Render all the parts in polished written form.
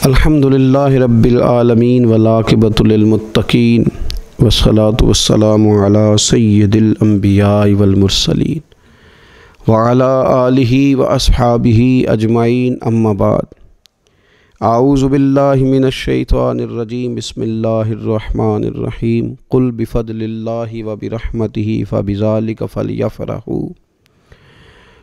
الحمدللہ رب العالمین والعاقبۃ للمتقین والصلاۃ والسلام علی سید الانبیاء والمرسلین وعلی آلہ واصحابہ اجمعین اما بعد اعوذ باللہ من الشیطان الرجیم بسم اللہ الرحمن الرحیم قل بفضل اللہ وبرحمتہ فبذلک فلیفرحوا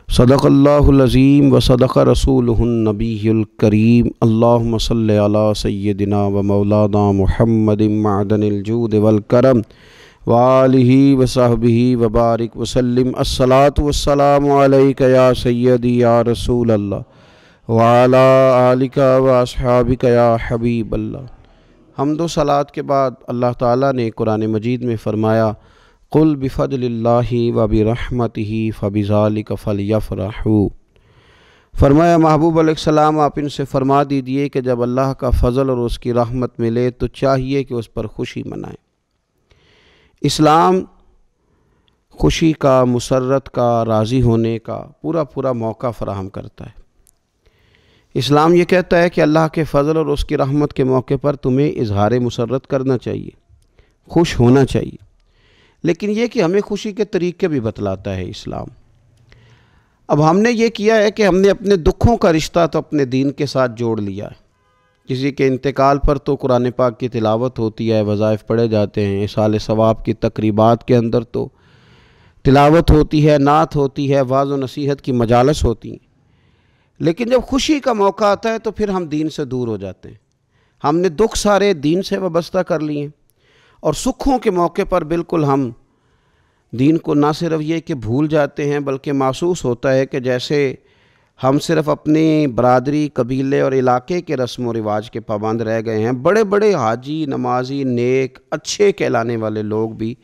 صدق اللہ العظیم و صدق رسولہ النبی الکریم اللہم صلی علی سیدنا و مولانا محمد معدن الجود والکرم وآلہ وصحبہ وبارک وسلم الصلاۃ والسلام علیک یا سیدی یا رسول اللہ وعلی آلک و اصحابک یا حبیب اللہ۔ حمد و صلاۃ کے بعد اللہ تعالیٰ نے قرآن مجید میں فرمایا قل بفضل اللہ وبرحمتہ فبذلک فلیفرحوا، فرمایا محبوب علیہ السلام آپ ان سے فرما دیجئے کہ جب اللہ کا فضل اور اس کی رحمت ملے تو چاہیے کہ اس پر خوشی منائیں۔ اسلام خوشی کا، مسرت کا، راضی ہونے کا پورا موقع فراہم کرتا ہے۔ اسلام یہ کہتا ہے کہ اللہ کے فضل اور اس کی رحمت کے موقع پر تمہیں اظہار مسرت کرنا چاہیے، خوش ہونا چاہیے، لیکن یہ کہ ہمیں خوشی کے طریقے بھی بتلاتا ہے اسلام۔ اب ہم نے یہ کیا ہے کہ ہم نے اپنے دکھوں کا رشتہ تو اپنے دین کے ساتھ جوڑ لیا ہے۔ کسی کے انتقال پر تو قرآن پاک کی تلاوت ہوتی ہے، وظائف پڑھے جاتے ہیں، اصال ثواب کی تقریبات کے اندر تو تلاوت ہوتی ہے، نعت ہوتی ہے، وعظ و نصیحت کی مجالس ہوتی ہیں، لیکن جب خوشی کا موقع آتا ہے تو پھر ہم دین سے دور ہو جاتے ہیں۔ ہم نے دکھ سارے دین سے وابستہ کر لیے ہیں، اور سکھوں کے موقع پر بالکل ہم دین کو نہ صرف یہ کہ بھول جاتے ہیں، بلکہ محسوس ہوتا ہے کہ جیسے ہم صرف اپنی برادری، قبیلے اور علاقے کے رسم و رواج کے پابند رہ گئے ہیں۔ بڑے بڑے حاجی، نمازی، نیک، اچھے کہلانے والے لوگ بھی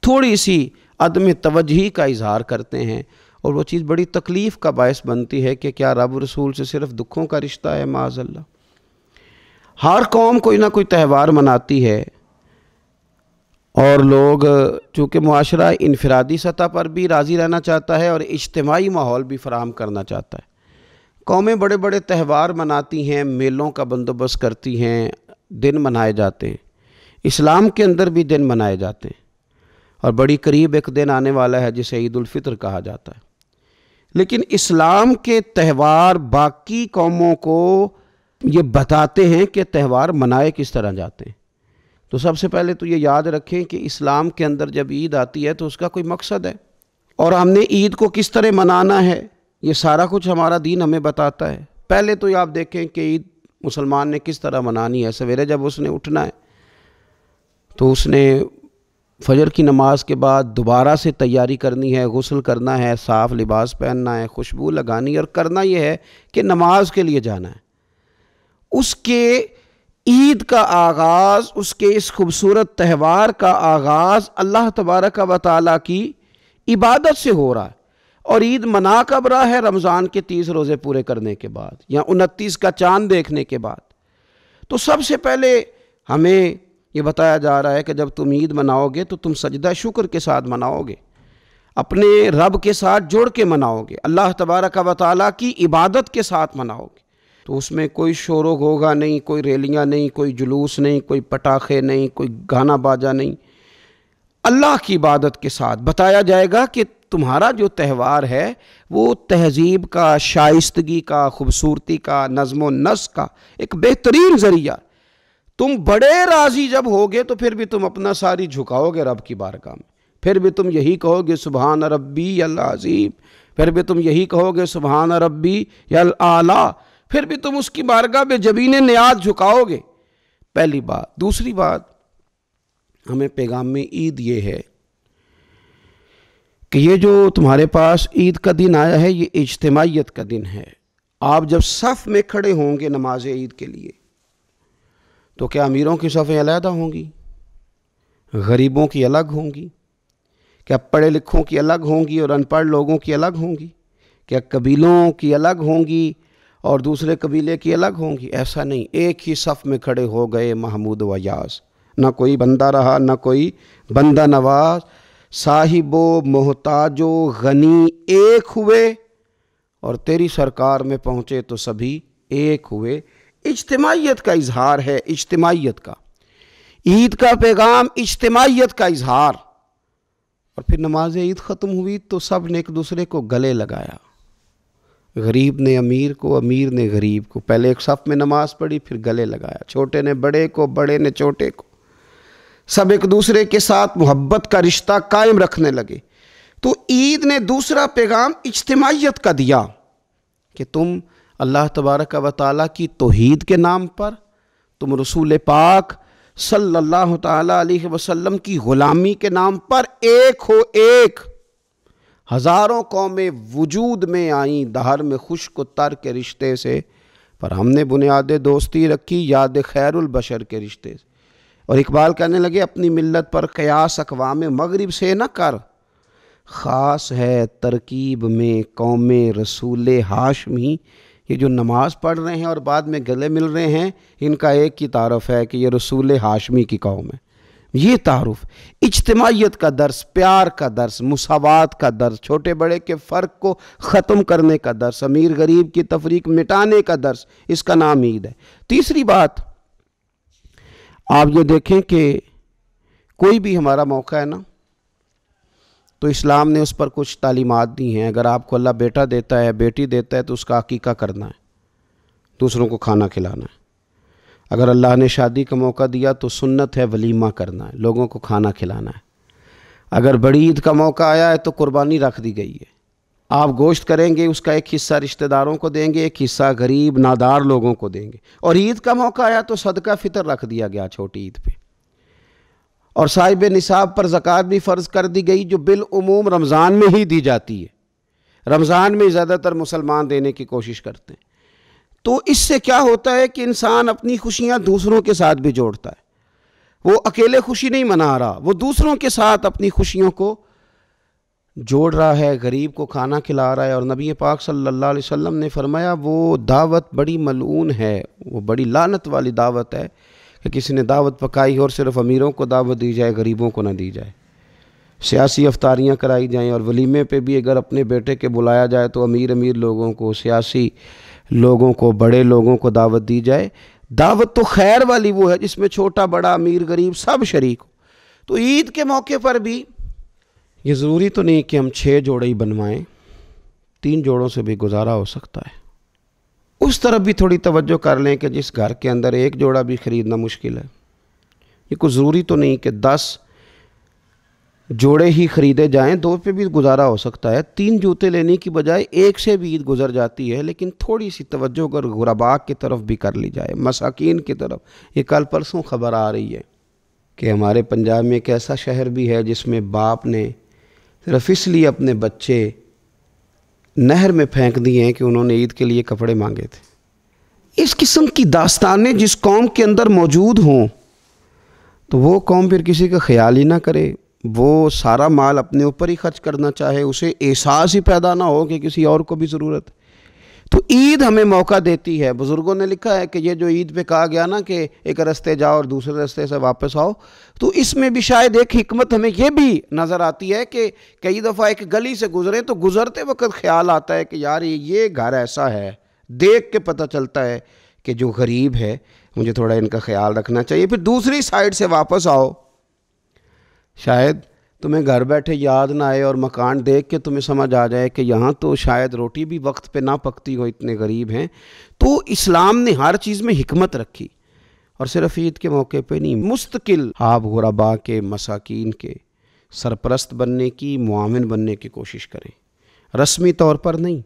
تھوڑی سی عدم توجہی کا اظہار کرتے ہیں، اور وہ چیز بڑی تکلیف کا باعث بنتی ہے کہ کیا رب رسول سے صرف دکھوں کا رشتہ ہے؟ معاذ اللہ۔ ہر قوم کوئی نہ کوئی تہوار مناتی ہے، اور لوگ چونکہ معاشرہ انفرادی سطح پر بھی راضی رہنا چاہتا ہے اور اجتماعی ماحول بھی فراہم کرنا چاہتا ہے، قومیں بڑے بڑے تہوار مناتی ہیں، میلوں کا بندوبست کرتی ہیں، دن منائے جاتے ہیں۔ اسلام کے اندر بھی دن منائے جاتے ہیں، اور بڑی قریب ایک دن آنے والا ہے جسے عید الفطر کہا جاتا ہے۔ لیکن اسلام کے تہوار باقی قوموں کو یہ بتاتے ہیں کہ تہوار منائے کس طرح جاتے ہیں۔ تو سب سے پہلے تو یہ یاد رکھیں کہ اسلام کے اندر جب عید آتی ہے تو اس کا کوئی مقصد ہے، اور ہم نے عید کو کس طرح منانا ہے یہ سارا کچھ ہمارا دین ہمیں بتاتا ہے۔ پہلے تو یہ آپ دیکھیں کہ عید مسلمان نے کس طرح منانی ہے۔ سویرے جب اس نے اٹھنا ہے تو اس نے فجر کی نماز کے بعد دوبارہ سے تیاری کرنی ہے، غسل کرنا ہے، صاف لباس پہننا ہے، خوشبو لگانی ہے، اور کرنا یہ ہے کہ نماز کے لیے جانا ہے۔ اس کے عید کا آغاز، اس کے اس خوبصورت تہوار کا آغاز اللہ تبارک و تعالیٰ کی عبادت سے ہو رہا ہے، اور عید منا کب رہا ہے؟ رمضان کے 30 روزے پورے کرنے کے بعد، یا 29 کا چاند دیکھنے کے بعد۔ تو سب سے پہلے ہمیں یہ بتایا جا رہا ہے کہ جب تم عید مناؤ گے تو تم سجدہ شکر کے ساتھ مناؤ گے، اپنے رب کے ساتھ جڑ کے مناؤ گے، اللہ تبارک و تعالیٰ کی عبادت کے ساتھ مناؤ گے۔ تو اس میں کوئی شور و غوغا نہیں، کوئی ریلیاں نہیں، کوئی جلوس نہیں، کوئی پٹاخے نہیں، کوئی گانا باجا نہیں۔ اللہ کی عبادت کے ساتھ بتایا جائے گا کہ تمہارا جو تہوار ہے وہ تہذیب کا، شائستگی کا، خوبصورتی کا، نظم و نسق کا ایک بہترین ذریعہ۔ تم بڑے راضی جب ہوگے تو پھر بھی تم اپنا ساری جھکاؤ گے رب کی بارگاہ میں، پھر بھی تم یہی کہو گے سبحان ربی العظیم، پھر بھی تم یہی کہو گے سبحان ربی الاعلیٰ، پھر بھی تم اس کی بارگاہ میں جبین نیاز جھکاؤ گے۔ پہلی بات۔ دوسری بات، ہمیں پیغام عید یہ ہے کہ یہ جو تمہارے پاس عید کا دن آیا ہے یہ اجتماعیت کا دن ہے۔ آپ جب صف میں کھڑے ہوں گے نماز عید کے لیے تو کیا امیروں کی صفیں علیحدہ ہوں گی؟ غریبوں کی الگ ہوں گی؟ کیا پڑھے لکھوں کی الگ ہوں گی اور ان پڑھ لوگوں کی الگ ہوں گی؟ کیا قبیلوں کی الگ ہوں گی اور دوسرے قبیلے کی الگ ہوں گی؟ ایسا نہیں، ایک ہی صف میں کھڑے ہو گئے محمود و یاز، نہ کوئی بندہ رہا نہ کوئی بندہ نواز، صاحب و محتاج و غنی ایک ہوئے، اور تیری سرکار میں پہنچے تو سبھی ایک ہوئے۔ اجتماعیت کا اظہار ہے، اجتماعیت کا۔ عید کا پیغام اجتماعیت کا اظہار۔ اور پھر نماز عید ختم ہوئی تو سب نے ایک دوسرے کو گلے لگایا، غریب نے امیر کو، امیر نے غریب کو، پہلے ایک صف میں نماز پڑھی پھر گلے لگایا، چھوٹے نے بڑے کو، بڑے نے چھوٹے کو، سب ایک دوسرے کے ساتھ محبت کا رشتہ قائم رکھنے لگے۔ تو عید نے دوسرا پیغام اجتماعیت کا دیا کہ تم اللہ تبارک و تعالیٰ کی توحید کے نام پر، تم رسول پاک صلی اللہ تعالیٰ علیہ وسلم کی غلامی کے نام پر ایک ہو ایک۔ ہزاروں قومیں وجود میں آئیں دہر میں خشک و تر کے رشتے سے، پر ہم نے بنیاد دوستی رکھی یاد خیر البشر کے رشتے سے۔ اور اقبال کہنے لگے اپنی ملت پر قیاس اقوام مغرب سے نہ کر، خاص ہے ترکیب میں قوم رسول ہاشمی۔ یہ جو نماز پڑھ رہے ہیں اور بعد میں گلے مل رہے ہیں، ان کا ایک ہی تعارف ہے کہ یہ رسول ہاشمی کی قوم ہے۔ یہ تعارف اجتماعیت کا درس، پیار کا درس، مساوات کا درس، چھوٹے بڑے کے فرق کو ختم کرنے کا درس، امیر غریب کی تفریق مٹانے کا درس، اس کا نام عید ہے۔ تیسری بات آپ یہ دیکھیں کہ کوئی بھی ہمارا موقع ہے نا تو اسلام نے اس پر کچھ تعلیمات دی ہیں۔ اگر آپ کو اللہ بیٹا دیتا ہے، بیٹی دیتا ہے تو اس کا عقیقہ کرنا ہے، دوسروں کو کھانا کھلانا ہے۔ اگر اللہ نے شادی کا موقع دیا تو سنت ہے ولیمہ کرنا ہے، لوگوں کو کھانا کھلانا ہے۔ اگر بڑی عید کا موقع آیا ہے تو قربانی رکھ دی گئی ہے، آپ گوشت کریں گے، اس کا ایک حصہ رشتہ داروں کو دیں گے، ایک حصہ غریب نادار لوگوں کو دیں گے۔ اور عید کا موقع آیا تو صدقہ فطر رکھ دیا گیا چھوٹی عید پہ۔ اور صاحب نصاب پر زکوٰۃ بھی فرض کر دی گئی، جو بالعموم رمضان میں ہی دی جاتی ہے۔ رمضان میں زیادہ تر مسلمان دینے کی کوشش کرتے ہیں۔ تو اس سے کیا ہوتا ہے کہ انسان اپنی خوشیاں دوسروں کے ساتھ بھی جوڑتا ہے۔ وہ اکیلے خوشی نہیں منا رہا، وہ دوسروں کے ساتھ اپنی خوشیوں کو جوڑ رہا ہے، غریب کو کھانا کھلا رہا ہے۔ اور نبی پاک صلی اللہ علیہ وسلم نے فرمایا وہ دعوت بڑی ملعون ہے، وہ بڑی لعنت والی دعوت ہے کہ کسی نے دعوت پکائی اور صرف امیروں کو دعوت دی جائے، غریبوں کو نہ دی جائے۔ سیاسی افطاریاں کرائی جائیں اور ولیمے پہ بھی اگر اپنے بیٹے کے بلایا جائے تو امیر لوگوں کو، سیاسی لوگوں کو، بڑے لوگوں کو دعوت دی جائے۔ دعوت تو خیر والی وہ ہے جس میں چھوٹا بڑا امیر غریب سب شریک ہو۔ تو عید کے موقع پر بھی یہ ضروری تو نہیں کہ ہم 6 جوڑے ہی بنوائیں، 3 جوڑوں سے بھی گزارا ہو سکتا ہے۔ اس طرف بھی تھوڑی توجہ کر لیں کہ جس گھر کے اندر 1 جوڑا بھی خریدنا مشکل ہے، یہ کوئی ضروری تو نہیں کہ 10 جوڑے ہی خریدے جائیں، 2 پہ بھی گزارا ہو سکتا ہے۔ 3 جوتے لینے کی بجائے 1 سے بھی عید گزر جاتی ہے، لیکن تھوڑی سی توجہ اگر غرباء کی طرف بھی کر لی جائے، مساکین کی طرف۔ یہ کل پرسوں خبر آ رہی ہے کہ ہمارے پنجاب میں ایک ایسا شہر بھی ہے جس میں باپ نے صرف اس لیے اپنے بچے نہر میں پھینک دیے ہیں کہ انہوں نے عید کے لیے کپڑے مانگے تھے۔ اس قسم کی داستانیں جس قوم کے اندر موجود ہوں تو وہ قوم پھر کسی کا خیال ہی نہ کرے، وہ سارا مال اپنے اوپر ہی خرچ کرنا چاہے، اسے احساس ہی پیدا نہ ہو کہ کسی اور کو بھی ضرورت ہے۔ تو عید ہمیں موقع دیتی ہے۔ بزرگوں نے لکھا ہے کہ یہ جو عید پہ کہا گیا نا کہ ایک رستے جاؤ اور دوسرے رستے سے واپس آؤ، تو اس میں بھی شاید ایک حکمت ہمیں یہ بھی نظر آتی ہے کہ کئی دفعہ ایک گلی سے گزریں تو گزرتے وقت خیال آتا ہے کہ یار یہ گھر ایسا ہے، دیکھ کے پتہ چلتا ہے کہ جو غریب ہے مجھے تھوڑا ان کا خیال رکھنا چاہیے۔ پھر دوسری سائیڈ سے واپس آؤ، شاید تمہیں گھر بیٹھے یاد نہ آئے اور مکان دیکھ کے تمہیں سمجھ آ جائے کہ یہاں تو شاید روٹی بھی وقت پہ نہ پکتی ہو، اتنے غریب ہیں۔ تو اسلام نے ہر چیز میں حکمت رکھی، اور صرف عید کے موقع پہ نہیں، مستقل آپ غرباء کے، مساکین کے سرپرست بننے کی، معاون بننے کی کوشش کریں، رسمی طور پر نہیں۔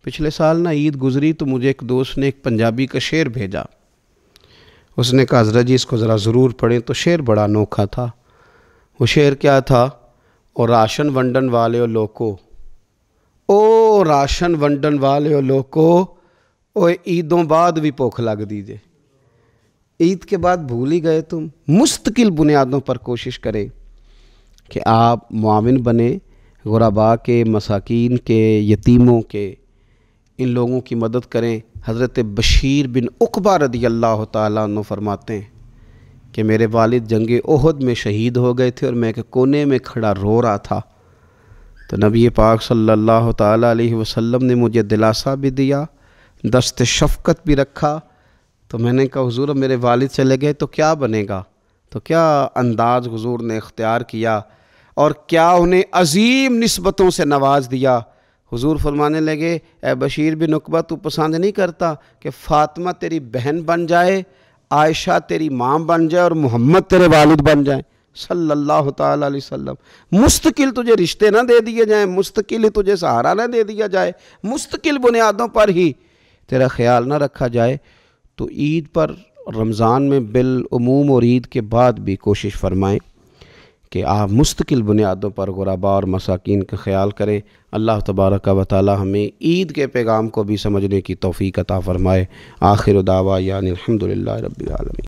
پچھلے سال نا عید گزری تو مجھے ایک دوست نے ایک پنجابی کا شعر بھیجا، اس نے کہا حضرت جی اس کو ذرا ضرور پڑھیں، تو شعر بڑا انوکھا تھا۔ وہ شعر کیا تھا؟ او راشن ونڈن والے او لوکو، او راشن ونڈن والے او لوکو، او عیدوں بعد بھی بھوک لگ دیجئے۔ عید کے بعد بھول ہی گئے تم؟ مستقل بنیادوں پر کوشش کریں کہ آپ معاون بنیں، غرباء کے، مساکین کے، یتیموں کے، ان لوگوں کی مدد کریں۔ حضرت بشیر بن عقبہ رضی اللہ تعالیٰ عنہ فرماتے ہیں کہ میرے والد جنگ احد میں شہید ہو گئے تھے اور میں ایک کونے میں کھڑا رو رہا تھا، تو نبی پاک صلی اللہ تعالیٰ علیہ وسلم نے مجھے دلاسا بھی دیا، دست شفقت بھی رکھا، تو میں نے کہا حضور اب میرے والد چلے گئے تو کیا بنے گا؟ تو کیا انداز حضور نے اختیار کیا اور کیا انہیں عظیم نسبتوں سے نواز دیا۔ حضور فرمانے لگے اے بشیر بن عقبہ، تو پسند نہیں کرتا کہ فاطمہ تیری بہن بن جائے، عائشہ تیری ماں بن جائے اور محمد تیرے والد بن جائیں صلی اللہ تعالیٰ علیہ وسلم؟ مستقل تجھے رشتے نہ دے دیے جائیں، مستقل تجھے سہارا نہ دے دیا جائے، مستقل بنیادوں پر ہی تیرا خیال نہ رکھا جائے؟ تو عید پر، رمضان میں بالعموم اور عید کے بعد بھی کوشش فرمائیں کہ آپ مستقل بنیادوں پر غرباء اور مساکین کا خیال کریں۔ اللہ تبارک و تعالی ہمیں عید کے پیغام کو بھی سمجھنے کی توفیق عطا فرمائے۔ آخر دعوانا الحمدللہ رب العالمین۔